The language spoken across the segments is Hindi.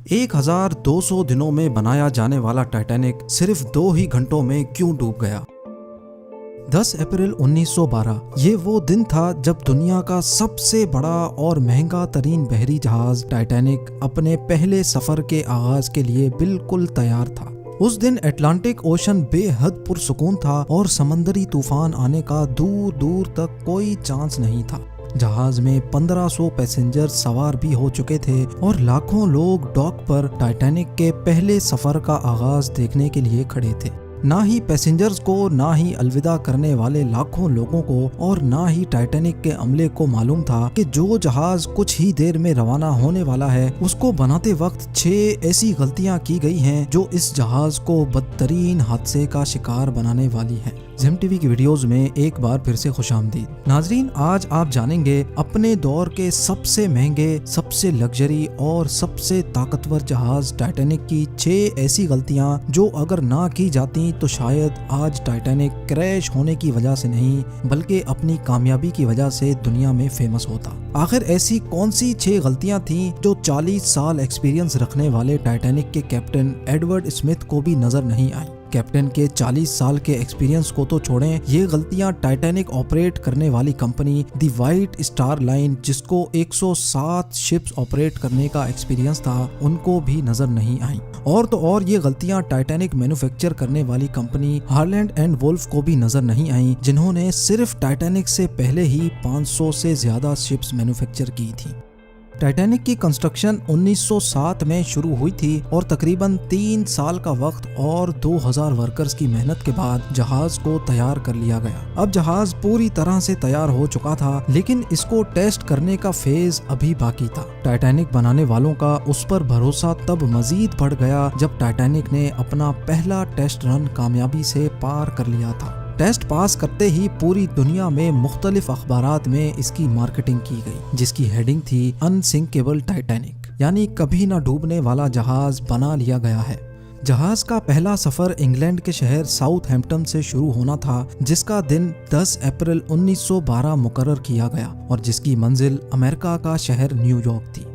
1200 दिनों में बनाया जाने वाला टाइटैनिक सिर्फ 2 ही घंटों में क्यों डूब गया? 10 अप्रैल 1912 ये वो दिन था जब दुनिया का सबसे बड़ा और महंगा तरीन बहरी जहाज टाइटैनिक अपने पहले सफर के आगाज के लिए बिल्कुल तैयार था। उस दिन अटलांटिक ओशन बेहद पुरसुकून था और समंदरी तूफान आने का दूर दूर तक कोई चांस नहीं था। जहाज में 1500 पैसेंजर सवार भी हो चुके थे और लाखों लोग डॉक पर टाइटैनिक के पहले सफर का आगाज देखने के लिए खड़े थे। ना ही पैसेंजर्स को, ना ही अलविदा करने वाले लाखों लोगों को और ना ही टाइटैनिक के अमले को मालूम था कि जो जहाज कुछ ही देर में रवाना होने वाला है उसको बनाते वक्त 6 ऐसी गलतियां की गई हैं जो इस जहाज को बदतरीन हादसे का शिकार बनाने वाली हैं। ज़ेम टीवी की वीडियोस में एक बार फिर से खुशामदीद। नाजरीन, आज आप जानेंगे अपने दौर के सबसे महंगे, सबसे लग्जरी और सबसे ताकतवर जहाज टाइटैनिक की 6 ऐसी गलतियां जो अगर ना की जाती तो शायद आज टाइटैनिक क्रैश होने की वजह से नहीं बल्कि अपनी कामयाबी की वजह से दुनिया में फेमस होता। आखिर ऐसी कौन सी 6 गलतियां थीं जो 40 साल एक्सपीरियंस रखने वाले टाइटैनिक के कैप्टन एडवर्ड स्मिथ को भी नजर नहीं आई? कैप्टन के 40 साल के एक्सपीरियंस को तो छोड़ें, ये गलतियां टाइटैनिक ऑपरेट करने वाली कंपनी दी व्हाइट स्टार लाइन, जिसको 107 शिप्स ऑपरेट करने का एक्सपीरियंस था, उनको भी नजर नहीं आई। और तो और ये गलतियां टाइटैनिक मैन्युफैक्चर करने वाली कंपनी हार्लैंड एंड वुल्फ को भी नजर नहीं आई, जिन्होंने सिर्फ टाइटैनिक से पहले ही 500 से ज्यादा शिप्स मैन्युफैक्चर की थी। टाइटैनिक की कंस्ट्रक्शन 1907 में शुरू हुई थी और तकरीबन 3 साल का वक्त और 2000 वर्कर्स की मेहनत के बाद जहाज को तैयार कर लिया गया। अब जहाज पूरी तरह से तैयार हो चुका था, लेकिन इसको टेस्ट करने का फेज अभी बाकी था। टाइटैनिक बनाने वालों का उस पर भरोसा तब मजीद बढ़ गया जब टाइटैनिक ने अपना पहला टेस्ट रन कामयाबी से पार कर लिया था। टेस्ट पास करते ही पूरी दुनिया में मुख्तलिफ अखबारात में इसकी मार्केटिंग की गई, जिसकी हेडिंग थी अनसिंकेबल टाइटैनिक, यानी कभी ना डूबने वाला जहाज बना लिया गया है। जहाज का पहला सफर इंग्लैंड के शहर साउथहैम्पटन से शुरू होना था, जिसका दिन 10 अप्रैल 1912 मुकर्रर किया गया और जिसकी मंजिल अमेरिका का शहर न्यूयॉर्क थी।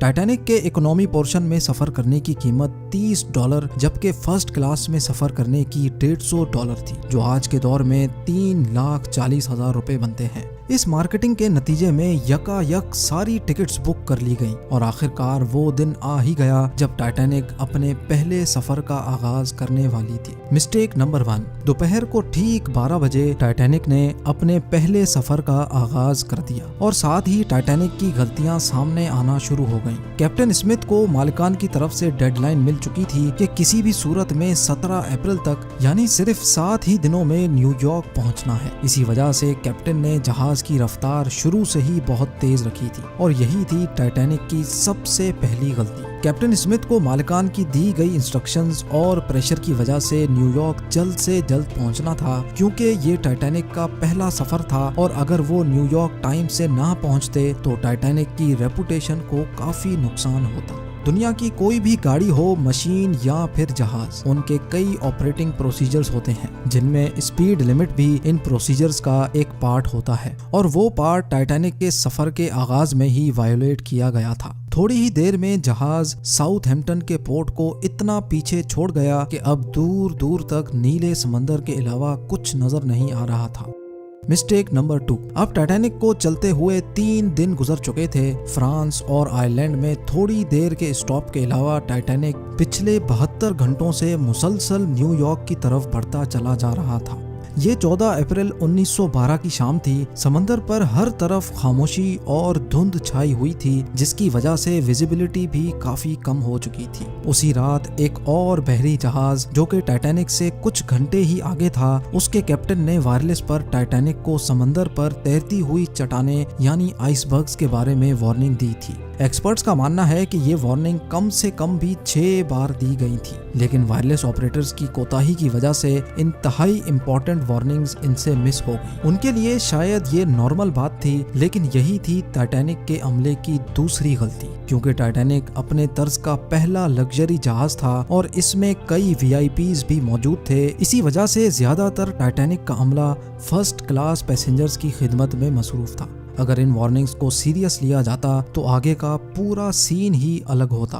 टाइटैनिक के इकोनॉमी पोर्शन में सफर करने की कीमत $30, जबकि फर्स्ट क्लास में सफर करने की $150 थी, जो आज के दौर में 3,40,000 रुपए बनते हैं। इस मार्केटिंग के नतीजे में यकायक सारी टिकट्स बुक कर ली गईं और आखिरकार वो दिन आ ही गया जब टाइटैनिक अपने पहले सफर का आगाज करने वाली थी। मिस्टेक नंबर 1, दोपहर को ठीक 12 बजे टाइटैनिक ने अपने पहले सफर का आगाज कर दिया और साथ ही टाइटैनिक की गलतियां सामने आना शुरू हो गईं। कैप्टन स्मिथ को मालिकान की तरफ से डेडलाइन मिल चुकी थी कि किसी भी सूरत में 17 अप्रैल तक, यानी सिर्फ 7 ही दिनों में न्यूयॉर्क पहुंचना है। इसी वजह से कैप्टन ने जहाज की रफ्तार शुरू से ही बहुत तेज रखी थी और यही थी टाइटैनिक की सबसे पहली गलती। कैप्टन स्मिथ को मालिकान की दी गई इंस्ट्रक्शंस और प्रेशर की वजह से न्यूयॉर्क जल्द से जल्द पहुंचना था, क्योंकि ये टाइटैनिक का पहला सफर था और अगर वो न्यूयॉर्क टाइम से ना पहुंचते तो टाइटैनिक की रेपुटेशन को काफी नुकसान होता। दुनिया की कोई भी गाड़ी हो, मशीन या फिर जहाज, उनके कई ऑपरेटिंग प्रोसीजर्स होते हैं, जिनमें स्पीड लिमिट भी इन प्रोसीजर्स का एक पार्ट होता है और वो पार्ट टाइटैनिक के सफर के आगाज में ही वायोलेट किया गया था। थोड़ी ही देर में जहाज साउथहैम्पटन के पोर्ट को इतना पीछे छोड़ गया कि अब दूर दूर तक नीले समंदर के अलावा कुछ नजर नहीं आ रहा था। मिस्टेक नंबर 2, अब टाइटैनिक को चलते हुए 3 दिन गुजर चुके थे। फ्रांस और आयरलैंड में थोड़ी देर के स्टॉप के अलावा टाइटैनिक पिछले 72 घंटों से मुसलसल न्यूयॉर्क की तरफ बढ़ता चला जा रहा था। ये 14 अप्रैल 1912 की शाम थी। समंदर पर हर तरफ खामोशी और धुंध छाई हुई थी, जिसकी वजह से विजिबिलिटी भी काफी कम हो चुकी थी। उसी रात एक और बहरी जहाज जो कि टाइटैनिक से कुछ घंटे ही आगे था, उसके कैप्टन ने वायरलेस पर टाइटैनिक को समंदर पर तैरती हुई चट्टानें यानी आइसबर्ग्स के बारे में वार्निंग दी थी। एक्सपर्ट्स का मानना है कि ये वार्निंग कम से कम भी 6 बार दी गई थी, लेकिन वायरलेस ऑपरेटर्स की कोताही की वजह से इंतहाई इंपॉर्टेंट वार्निंग्स इनसे मिस हो गई। उनके लिए शायद ये नॉर्मल बात थी, लेकिन यही थी टाइटैनिक के अमले की दूसरी गलती, क्योंकि टाइटैनिक अपने तर्ज का पहला लग्जरी जहाज था और इसमें कई VIPs भी मौजूद थे। इसी वजह से ज्यादातर टाइटैनिक का अमला फर्स्ट क्लास पैसेंजर्स की खिदमत में मसरूफ था। अगर इन वार्निंग्स को सीरियस लिया जाता तो आगे का पूरा सीन ही अलग होता।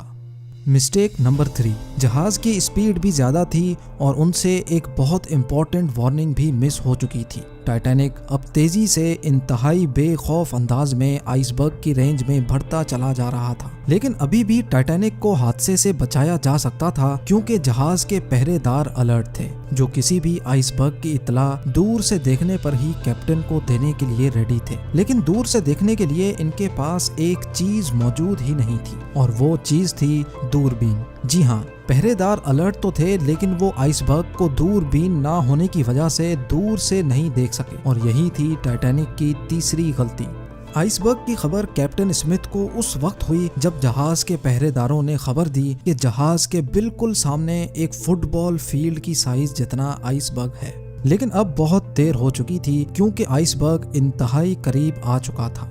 मिस्टेक नंबर 3, जहाज की स्पीड भी ज्यादा थी और उनसे एक बहुत इंपॉर्टेंट वार्निंग भी मिस हो चुकी थी। टाइटैनिक अब तेजी से इंतहाई बेखौफ अंदाज में आइसबर्ग की रेंज में बढ़ता चला जा रहा था, लेकिन अभी भी टाइटैनिक को हादसे से बचाया जा सकता था क्योंकि जहाज के पहरेदार अलर्ट थे, जो किसी भी आइसबर्ग की इत्तला दूर से देखने पर ही कैप्टन को देने के लिए रेडी थे। लेकिन दूर से देखने के लिए इनके पास एक चीज मौजूद ही नहीं थी और वो चीज थी दूरबीन। जी हाँ, पहरेदार अलर्ट तो थे, लेकिन वो आइसबर्ग को दूरबीन ना होने की वजह से दूर से नहीं देख सके और यही थी टाइटैनिक की तीसरी गलती। आइसबर्ग की खबर कैप्टन स्मिथ को उस वक्त हुई जब जहाज के पहरेदारों ने खबर दी कि जहाज के बिल्कुल सामने एक फुटबॉल फील्ड की साइज जितना आइसबर्ग है। लेकिन अब बहुत देर हो चुकी थी क्योंकि आइसबर्ग इंतहाई करीब आ चुका था।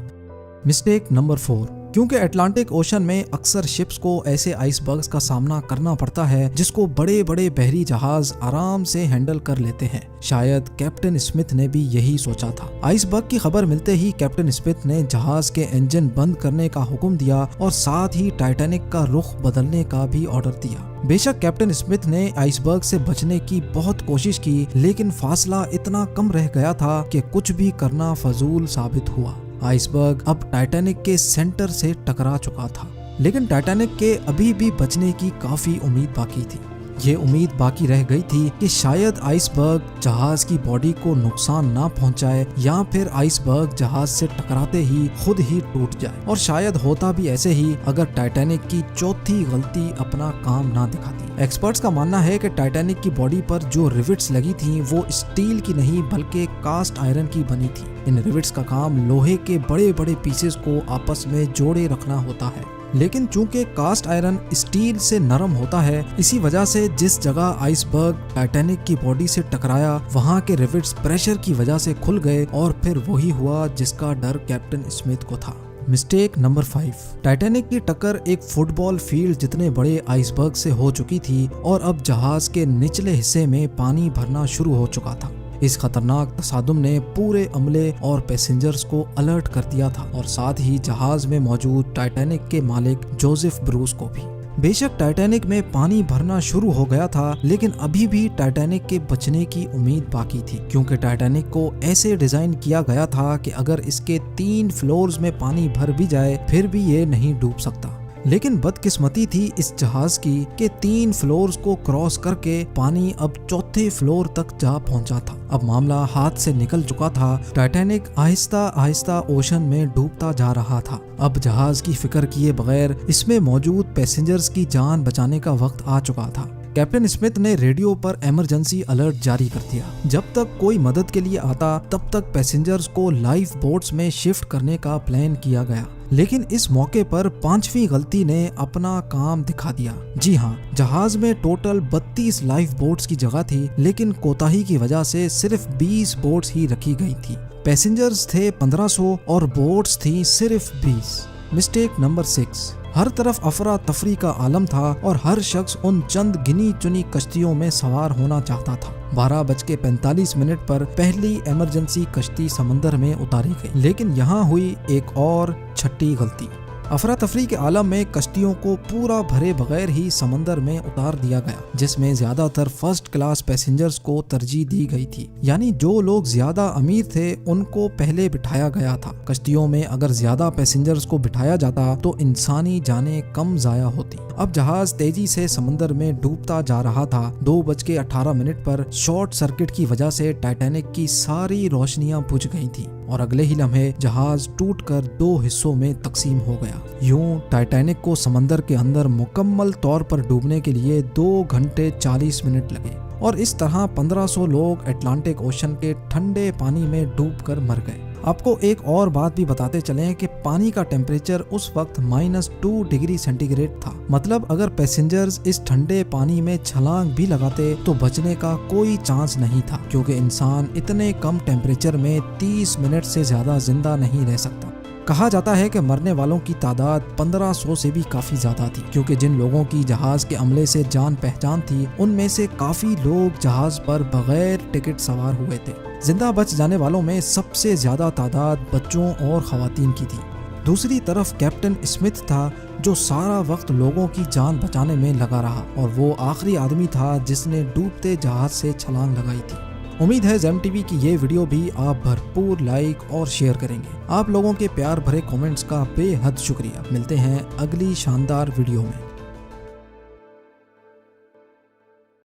मिस्टेक नंबर 4, क्योंकि अटलांटिक ओशन में अक्सर शिप्स को ऐसे आइसबर्ग्स का सामना करना पड़ता है जिसको बड़े बड़े बहरी जहाज आराम से हैंडल कर लेते हैं। शायद कैप्टन स्मिथ ने भी यही सोचा था। आइसबर्ग की खबर मिलते ही कैप्टन स्मिथ ने जहाज के इंजन बंद करने का हुक्म दिया और साथ ही टाइटैनिक का रुख बदलने का भी ऑर्डर दिया। बेशक कैप्टन स्मिथ ने आइसबर्ग से बचने की बहुत कोशिश की, लेकिन फासला इतना कम रह गया था कि कुछ भी करना फजूल साबित हुआ। आइसबर्ग अब टाइटैनिक के सेंटर से टकरा चुका था, लेकिन टाइटैनिक के अभी भी बचने की काफी उम्मीद बाकी थी। ये उम्मीद बाकी रह गई थी कि शायद आइसबर्ग जहाज की बॉडी को नुकसान ना पहुंचाए या फिर आइसबर्ग जहाज से टकराते ही खुद ही टूट जाए, और शायद होता भी ऐसे ही अगर टाइटैनिक की चौथी गलती अपना काम ना दिखाती। एक्सपर्ट्स का मानना है कि टाइटैनिक की बॉडी पर जो रिविट्स लगी थी वो स्टील की नहीं बल्कि कास्ट आयरन की बनी थी। इन रिविट्स का काम लोहे के बड़े बड़े पीसेस को आपस में जोड़े रखना होता है, लेकिन चूंकि कास्ट आयरन स्टील से नरम होता है, इसी वजह से जिस जगह आइसबर्ग टाइटैनिक की बॉडी से टकराया वहां के रिविट्स प्रेशर की वजह से खुल गए और फिर वही हुआ जिसका डर कैप्टन स्मिथ को था। मिस्टेक नंबर 5, टाइटैनिक की टक्कर एक फुटबॉल फील्ड जितने बड़े आइसबर्ग से हो चुकी थी और अब जहाज के निचले हिस्से में पानी भरना शुरू हो चुका था। इस खतरनाक तसादुम ने पूरे अमले और पैसेंजर्स को अलर्ट कर दिया था और साथ ही जहाज में मौजूद टाइटैनिक के मालिक जोसेफ ब्रूस को भी। बेशक टाइटैनिक में पानी भरना शुरू हो गया था, लेकिन अभी भी टाइटैनिक के बचने की उम्मीद बाकी थी, क्योंकि टाइटैनिक को ऐसे डिजाइन किया गया था कि अगर इसके 3 फ्लोर्स में पानी भर भी जाए फिर भी ये नहीं डूब सकता। लेकिन बदकिस्मती थी इस जहाज की कि 3 फ्लोर्स को क्रॉस करके पानी अब 4थे फ्लोर तक जा पहुंचा था। अब मामला हाथ से निकल चुका था। टाइटैनिक आहिस्ता आहिस्ता ओशन में डूबता जा रहा था। अब जहाज की फिक्र किए बगैर इसमें मौजूद पैसेंजर्स की जान बचाने का वक्त आ चुका था। कैप्टन स्मिथ ने रेडियो पर इमरजेंसी अलर्ट जारी कर दिया। जब तक कोई मदद के लिए आता तब तक पैसेंजर्स को लाइफ बोट्स में शिफ्ट करने का प्लान किया गया, लेकिन इस मौके पर 5वीं गलती ने अपना काम दिखा दिया। जी हाँ, जहाज में टोटल 32 लाइफ बोट्स की जगह थी, लेकिन कोताही की वजह से सिर्फ 20 बोट्स ही रखी गई थी। पैसेंजर्स थे 1500 और बोट्स थी सिर्फ 20। मिस्टेक नंबर 6, हर तरफ अफरा तफरी का आलम था और हर शख्स उन चंद गिनी चुनी कश्तियों में सवार होना चाहता था। 12:45 पर पहली इमरजेंसी कश्ती समंदर में उतारी गई, लेकिन यहाँ हुई एक और छठी गलती। अफरा तफरी के आलम में कश्तियों को पूरा भरे बगैर ही समंदर में उतार दिया गया, जिसमें ज्यादातर फर्स्ट क्लास पैसेंजर्स को तरजीह दी गई थी। यानी जो लोग ज्यादा अमीर थे उनको पहले बिठाया गया था। कश्तियों में अगर ज्यादा पैसेंजर्स को बिठाया जाता तो इंसानी जानें कम जाया होती। अब जहाज तेजी से समंदर में डूबता जा रहा था। 2:18 पर शॉर्ट सर्किट की वजह से टाइटैनिक की सारी रोशनियां बुझ गई थी और अगले ही लम्हे जहाज टूटकर 2 हिस्सों में तकसीम हो गया। यूं टाइटैनिक को समंदर के अंदर मुकम्मल तौर पर डूबने के लिए 2 घंटे 40 मिनट लगे और इस तरह 1500 लोग अटलांटिक ओशन के ठंडे पानी में डूबकर मर गए। आपको एक और बात भी बताते चलें कि पानी का टेम्परेचर उस वक्त -2 डिग्री सेंटीग्रेड था। मतलब अगर पैसेंजर्स इस ठंडे पानी में छलांग भी लगाते तो बचने का कोई चांस नहीं था, क्योंकि इंसान इतने कम टेम्परेचर में 30 मिनट से ज्यादा जिंदा नहीं रह सकता। कहा जाता है कि मरने वालों की तादाद 1500 से भी काफी ज्यादा थी, क्योंकि जिन लोगों की जहाज के अमले से जान पहचान थी उनमें से काफी लोग जहाज पर बगैर टिकट सवार हुए थे। जिंदा बच जाने वालों में सबसे ज्यादा तादाद बच्चों और खवातीन की थी। दूसरी तरफ कैप्टन स्मिथ था जो सारा वक्त लोगों की जान बचाने में लगा रहा और वो आखिरी आदमी था जिसने डूबते जहाज से छलांग लगाई थी। उम्मीद है जेम टीवी की ये वीडियो भी आप भरपूर लाइक और शेयर करेंगे। आप लोगों के प्यार भरे कमेंट्स का बेहद शुक्रिया। मिलते हैं अगली शानदार वीडियो में।